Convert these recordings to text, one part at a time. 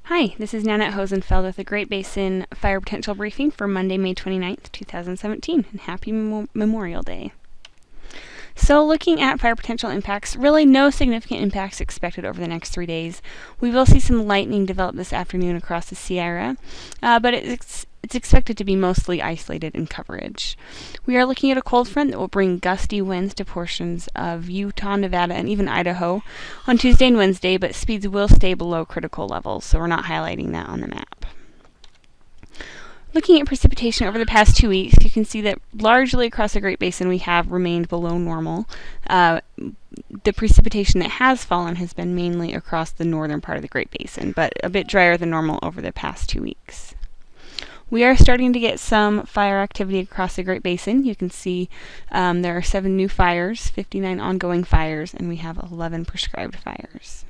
Hi, this is Nanette Hosenfeld with the Great Basin Fire Potential Briefing for Monday, May 29th, 2017, and happy Memorial Day. So looking at fire potential impacts, really no significant impacts expected over the next 3 days. We will see some lightning develop this afternoon across the Sierra, but it's expected to be mostly isolated in coverage. We are looking at a cold front that will bring gusty winds to portions of Utah, Nevada, and even Idaho on Tuesday and Wednesday, but speeds will stay below critical levels, so we're not highlighting that on the map. Looking at precipitation over the past 2 weeks, you can see that largely across the Great Basin we have remained below normal. The precipitation that has fallen has been mainly across the northern part of the Great Basin, but a bit drier than normal over the past 2 weeks. We are starting to get some fire activity across the Great Basin. You can see there are 7 new fires, 59 ongoing fires, and we have 11 prescribed fires.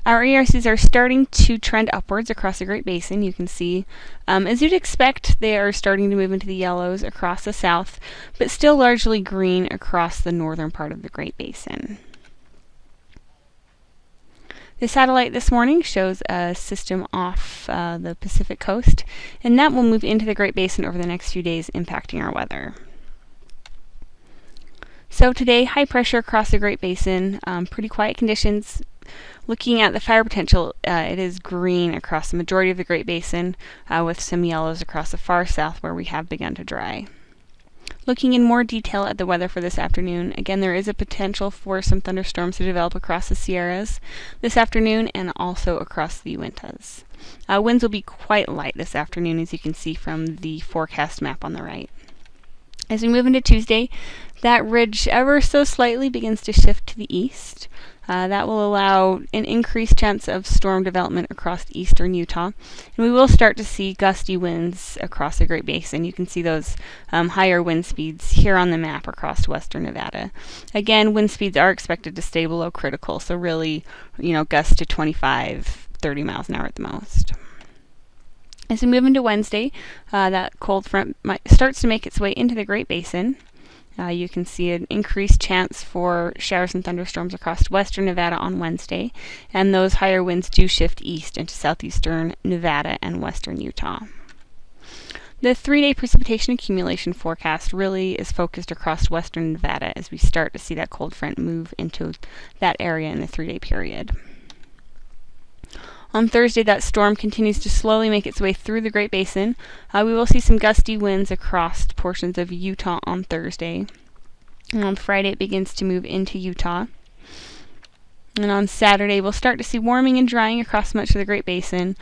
Our ERCs are starting to trend upwards across the Great Basin. You can see, as you'd expect, they are starting to move into the yellows across the south, but still largely green across the northern part of the Great Basin. The satellite this morning shows a system off the Pacific coast, and that will move into the Great Basin over the next few days, impacting our weather. So today, high pressure across the Great Basin, pretty quiet conditions. Looking at the fire potential, it is green across the majority of the Great Basin, with some yellows across the far south where we have begun to dry. Looking in more detail at the weather for this afternoon, again there is a potential for some thunderstorms to develop across the Sierras this afternoon and also across the Uintas. Winds will be quite light this afternoon, as you can see from the forecast map on the right. As we move into Tuesday, that ridge ever so slightly begins to shift to the east. That will allow an increased chance of storm development across eastern Utah. And we will start to see gusty winds across the Great Basin. You can see those higher wind speeds here on the map across western Nevada. Again, wind speeds are expected to stay below critical, so really, gusts to 25, 30 miles an hour at the most. As we move into Wednesday, that cold front starts to make its way into the Great Basin. You can see an increased chance for showers and thunderstorms across western Nevada on Wednesday, and those higher winds do shift east into southeastern Nevada and western Utah. The 3-day precipitation accumulation forecast really is focused across western Nevada as we start to see that cold front move into that area in the 3-day period. On Thursday, that storm continues to slowly make its way through the Great Basin. We will see some gusty winds across portions of Utah on Thursday. And on Friday, it begins to move into Utah. And on Saturday, we'll start to see warming and drying across much of the Great Basin.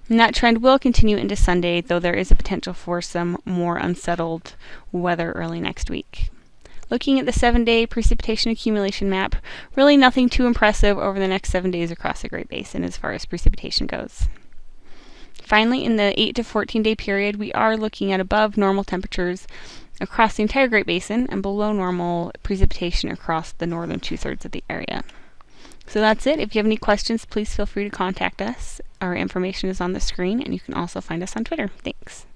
And that trend will continue into Sunday, though there is a potential for some more unsettled weather early next week. Looking at the 7-day precipitation accumulation map, really nothing too impressive over the next 7 days across the Great Basin as far as precipitation goes. Finally, in the 8 to 14-day period, we are looking at above normal temperatures across the entire Great Basin and below normal precipitation across the northern 2/3 of the area. So that's it. If you have any questions, please feel free to contact us. Our information is on the screen, and you can also find us on Twitter. Thanks.